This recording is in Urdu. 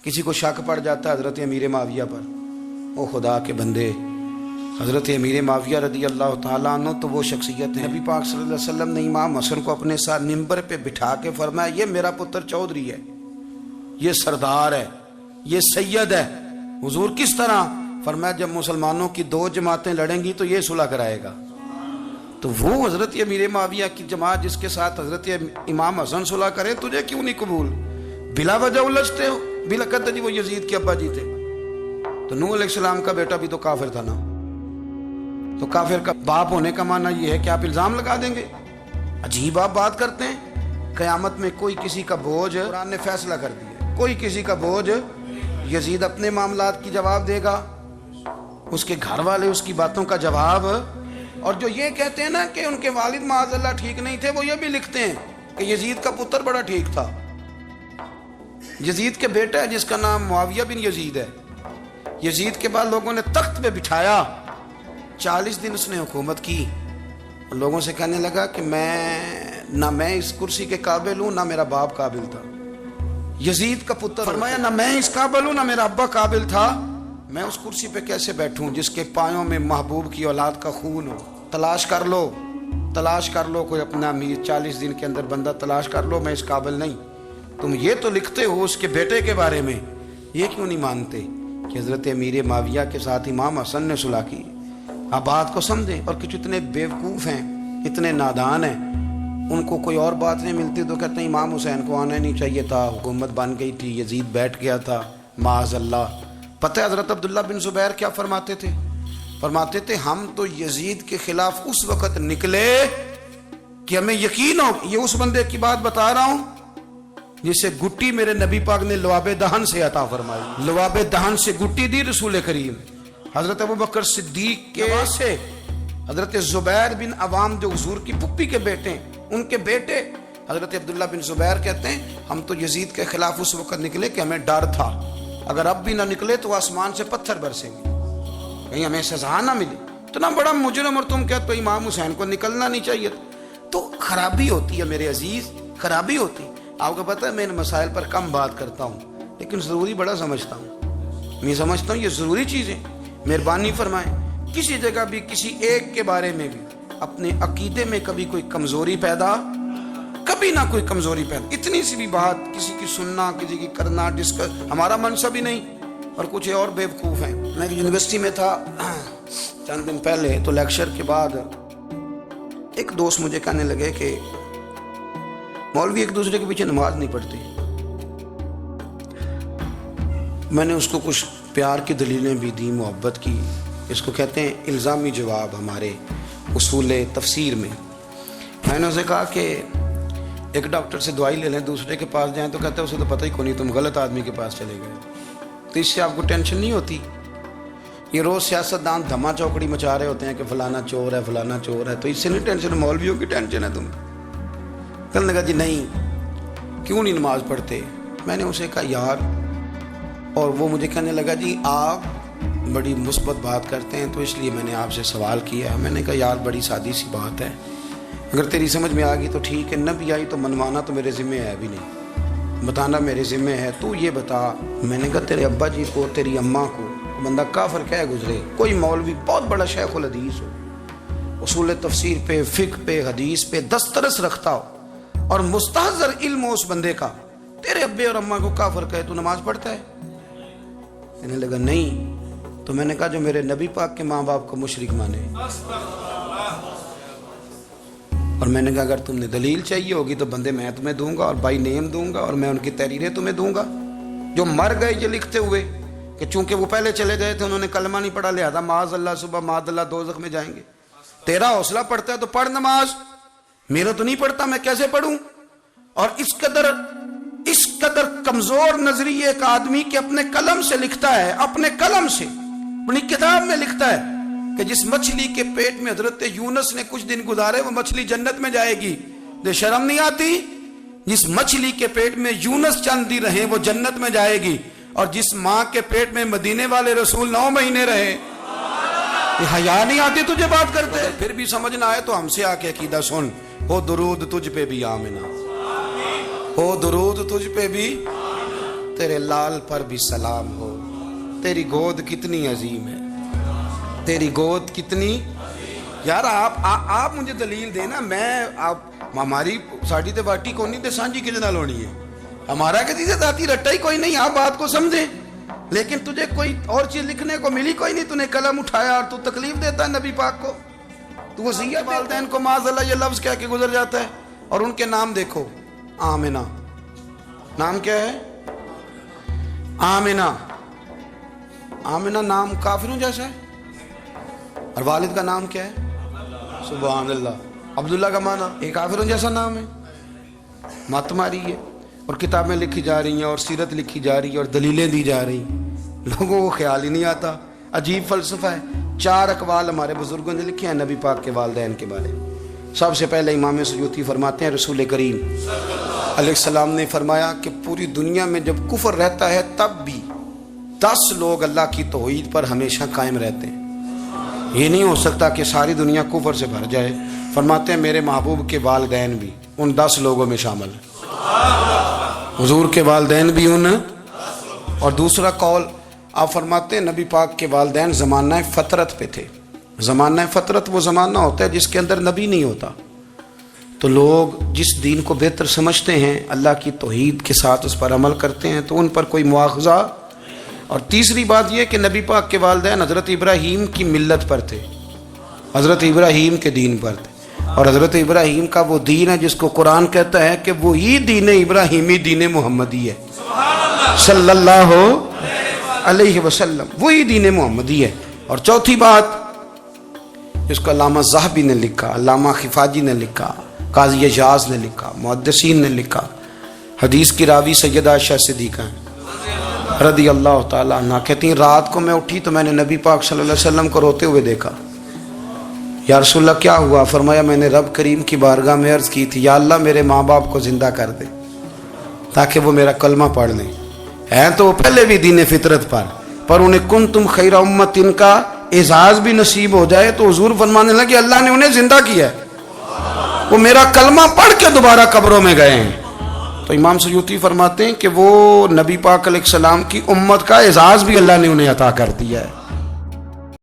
کسی کو شک پڑ جاتا ہے حضرت امیر معاویہ پر، او خدا کے بندے، حضرت امیر معاویہ رضی اللہ تعالیٰ عنہ تو وہ شخصیت ہے، نبی پاک صلی اللہ علیہ وسلم نے امام حسن کو اپنے ساتھ منبر پہ بٹھا کے فرمایا یہ میرا پتر چودھری ہے، یہ سردار ہے، یہ سید ہے۔ حضور کس طرح؟ فرمایا جب مسلمانوں کی دو جماعتیں لڑیں گی تو یہ صلح کرائے گا۔ تو وہ حضرت امیر معاویہ کی جماعت جس کے ساتھ حضرت امام حسن صلح کرے، تجھے کیوں نہیں قبول؟ بلا وجہ الجھتے ہو، بلا کہتے جی وہ یزید کے ابا جی تھے۔ تو نوح علیہ السلام کا بیٹا بھی تو کافر تھا نا، تو کافر کا باپ ہونے کا معنی یہ ہے کہ آپ الزام لگا دیں گے؟ عجیب آپ بات کرتے ہیں۔ قیامت میں کوئی کسی کا بوجھ، قرآن نے فیصلہ کر دیا، کوئی کسی کا بوجھ، یزید اپنے معاملات کی جواب دے گا، اس کے گھر والے اس کی باتوں کا جواب۔ اور جو یہ کہتے ہیں نا کہ ان کے والد معاذ اللہ ٹھیک نہیں تھے، وہ یہ بھی لکھتے ہیں کہ یزید کا پتر بڑا ٹھیک تھا۔ یزید کے بیٹا ہے جس کا نام معاویہ بن یزید ہے، یزید کے بعد لوگوں نے تخت پہ بٹھایا، 40 دن اس نے حکومت کی، اور لوگوں سے کہنے لگا کہ نہ میں اس کرسی کے قابل ہوں، نہ میرا باپ قابل تھا۔ یزید کا پتر فرمایا نہ میں اس قابل ہوں، نہ میرا ابا قابل تھا، میں اس کرسی پہ کیسے بیٹھوں جس کے پایوں میں محبوب کی اولاد کا خون ہو؟ تلاش کر لو کوئی اپنا امیر، 40 دن کے اندر بندہ تلاش کر لو، میں اس قابل نہیں۔ تم یہ تو لکھتے ہو اس کے بیٹے کے بارے میں، یہ کیوں نہیں مانتے کہ حضرت امیر معاویہ کے ساتھ امام حسن نے صلح کی؟ آپ بات کو سمجھیں۔ اور کچھ اتنے بیوقوف ہیں، اتنے نادان ہیں، ان کو کوئی اور بات نہیں ملتی تو کہتے ہیں امام حسین کو آنا نہیں چاہیے تھا، حکومت بن گئی تھی، یزید بیٹھ گیا تھا، معاذ اللہ۔ پتہ ہے حضرت عبداللہ بن زبیر کیا فرماتے تھے؟ فرماتے تھے ہم تو یزید کے خلاف اس وقت نکلے کہ ہمیں یقین ہو، یہ اس بندے کی بات بتا رہا ہوں جسے گٹی میرے نبی پاک نے لواب دہن سے عطا فرمائی، لواب دہن سے گٹی دی رسول کریم۔ حضرت ابوبکر صدیق کے سے حضرت زبیر بن عوام جو حضور کی پھپھی کے بیٹے ہیں، ان کے بیٹے حضرت عبداللہ بن زبیر کہتے ہیں ہم تو یزید کے خلاف اس وقت نکلے کہ ہمیں ڈر تھا اگر اب بھی نہ نکلے تو آسمان سے پتھر برسیں گے، کہیں ہمیں سزا نہ ملے۔ اتنا بڑا مجرم اور تم کہتے ہو امام حسین کو نکلنا نہیں چاہیے تھا۔ تو خرابی ہوتی ہے میرے عزیز، خرابی ہوتی۔ آپ کو پتہ ہے میں ان مسائل پر کم بات کرتا ہوں لیکن ضروری بڑا سمجھتا ہوں، میں سمجھتا ہوں یہ ضروری چیزیں۔ مہربانی فرمائیں کسی جگہ بھی کسی ایک کے بارے میں بھی اپنے عقیدے میں کبھی کوئی کمزوری پیدا، کبھی نہ کوئی کمزوری پیدا، اتنی سی بھی بات کسی کی سننا، کسی کی کرنا، ڈسکس، ہمارا منصب ہی نہیں۔ اور کچھ اور بیوقوف ہیں۔ میں یونیورسٹی میں تھا چند دن پہلے، تو لیکچر کے بعد ایک دوست مجھے کہنے لگے کہ مولوی ایک دوسرے کے پیچھے نماز نہیں پڑھتے۔ میں نے اس کو کچھ پیار کی دلیلیں بھی دی، محبت کی، اس کو کہتے ہیں الزامی جواب ہمارے اصول تفسیر میں۔ میں نے اسے کہا کہ ایک ڈاکٹر سے دوائی لے لیں، دوسرے کے پاس جائیں تو کہتے ہیں اسے تو پتہ ہی کوئی نہیں، تم غلط آدمی کے پاس چلے گئے۔ تو اس سے آپ کو ٹینشن نہیں ہوتی؟ یہ روز سیاستدان دھما چوکڑی مچا رہے ہوتے ہیں کہ فلانا چور ہے، فلانا چور ہے، تو اس سے نہیں ٹینشن، مولویوں کی ٹینشن ہے تمہیں۔ کہنے لگا جی نہیں، کیوں نہیں نماز پڑھتے؟ میں نے اسے کہا یار، اور وہ مجھے کہنے لگا جی آپ بڑی مثبت بات کرتے ہیں تو اس لیے میں نے آپ سے سوال کیا۔ میں نے کہا یار بڑی سادی سی بات ہے، اگر تیری سمجھ میں آ گئی تو ٹھیک ہے، نہ بھی آئی تو منوانا تو میرے ذمہ ہے بھی نہیں، بتانا میرے ذمہ ہے۔ تو یہ بتا، میں نے کہا تیرے ابا جی کو، تیری اماں کو بندہ کافر کہہ گزرے، کوئی مولوی بہت بڑا شیخ الحدیث ہو، اصول تفسیر پہ، فقہ پہ، حدیث پہ دسترس رکھتا ہو، اور مستحضر علم ہو اس بندے کا، تیرے ابے اور اماں کو کافر کہے تو نماز پڑھتا ہے؟ کہنے لگا نہیں۔ تو میں نے کہا جو میرے نبی پاک کے ماں باپ کو مشرک مانے، اور میں نے کہا اگر تم نے دلیل چاہیے ہوگی تو بندے میں تمہیں دوں گا اور بائی نیم دوں گا، اور میں ان کی تحریریں تمہیں دوں گا جو مر گئے یہ لکھتے ہوئے کہ چونکہ وہ پہلے چلے گئے تھے، انہوں نے کلمہ نہیں پڑھا، لہذا معاذ اللہ صبح معاذ اللہ دوزخ میں جائیں گے۔ تیرا حوصلہ پڑھتا ہے تو پڑھ نماز، میرا تو نہیں پڑھتا، میں کیسے پڑھوں؟ اور اس قدر کمزور نظریے ایک آدمی کہ اپنے قلم سے لکھتا ہے، اپنے قلم سے اپنی کتاب میں لکھتا ہے کہ جس مچھلی کے پیٹ میں حضرت یونس نے کچھ دن گزارے وہ مچھلی جنت میں جائے گی۔ دے شرم نہیں آتی؟ جس مچھلی کے پیٹ میں یونس چند دن رہے وہ جنت میں جائے گی، اور جس ماں کے پیٹ میں مدینے والے رسول 9 مہینے رہے، یہ حیا نہیں آتی تجھے بات کرتے؟ پھر بھی سمجھ نہ آئے تو ہم سے آ کے عقیدہ سن، ہو درود تجھ پہ بھی آمنہ، ہو درود تجھ پہ بھی، تیرے لال پر بھی سلام ہو، تیری گود کتنی عظیم ہے، تیری گود کتنی. یار آپ مجھے دلیل دینا. میں آپ ہماری ساڑی تے باٹی کو نہیں تے سانجی کدے نال ہونی ہے. ہمارا کسی سے ذاتی رٹا ہی کوئی نہیں. آپ بات کو سمجھیں. لیکن تجھے کوئی اور چیز لکھنے کو ملی کوئی نہیں. تو نے قلم اٹھایا اور تو تکلیف دیتا ہے نبی پاک کو. تو وصیت والدین کو معاذ اللہ یہ لفظ کہہ کے گزر جاتا ہے. اور ان کے نام دیکھو. آمنہ نام کیا ہے؟ آمنہ. آمنہ نام کافروں جیسا ہے. اور والد کا نام کیا ہے؟ سبحان اللہ. عبداللہ کا معنی ایک کافروں جیسا نام ہے. مت ماری ہے. اور کتابیں لکھی جا رہی ہیں اور سیرت لکھی جا رہی ہے اور دلیلیں دی جا رہی ہیں. لوگوں کو خیال ہی نہیں آتا. عجیب فلسفہ ہے. 4 اقوال ہمارے بزرگوں نے لکھے ہیں نبی پاک کے والدین کے بارے. سب سے پہلے امام سیوطی فرماتے ہیں رسول کریم علیہ السلام نے فرمایا کہ پوری دنیا میں جب کفر رہتا ہے تب بھی 10 لوگ اللہ کی توحید پر ہمیشہ قائم رہتے ہیں. یہ نہیں ہو سکتا کہ ساری دنیا کفر سے بھر جائے. فرماتے ہیں میرے محبوب کے والدین بھی ان 10 لوگوں میں شامل ہیں. حضور کے والدین بھی ان. اور دوسرا قول آپ فرماتے ہیں نبی پاک کے والدین زمانہ فطرت پہ تھے. زمانہ فطرت وہ زمانہ ہوتا ہے جس کے اندر نبی نہیں ہوتا. تو لوگ جس دین کو بہتر سمجھتے ہیں اللہ کی توحید کے ساتھ اس پر عمل کرتے ہیں تو ان پر کوئی مواخذہ. اور تیسری بات یہ کہ نبی پاک کے والدین حضرت ابراہیم کی ملت پر تھے. حضرت ابراہیم کے دین پر تھے. اور حضرت ابراہیم کا وہ دین ہے جس کو قرآن کہتا ہے کہ وہی دین ابراہیمی دین محمدی ہے صلی اللہ علیہ وسلم. وہی دین محمدی ہے. اور چوتھی بات جس کو علامہ ذہبی نے لکھا, علامہ خفاجی نے لکھا, قاضی اجاز نے لکھا, محدثین نے لکھا, حدیث کی راوی سیدہ عائشہ صدیقہ رضی اللہ تعالیٰ عنہ کہتی ہیں رات کو میں اٹھی تو میں نے نبی پاک صلی اللہ علیہ وسلم کو روتے ہوئے دیکھا. یا رسول اللہ کیا ہوا؟ فرمایا میں نے رب کریم کی بارگاہ میں عرض کی تھی یا اللہ میرے ماں باپ کو زندہ کر دے تاکہ وہ میرا کلمہ پڑھ لیں. ہیں تو وہ پہلے بھی دین فطرت پر انہیں کنتم خیر امت ان کا اعزاز بھی نصیب ہو جائے. تو حضور فرمانے لگے اللہ نے انہیں زندہ کیا ہے, وہ میرا کلمہ پڑھ کے دوبارہ قبروں میں گئے ہیں. تو امام سیوطی فرماتے ہیں کہ وہ نبی پاک علیہ السلام کی امت کا اعزاز بھی اللہ نے انہیں عطا کر دیا ہے.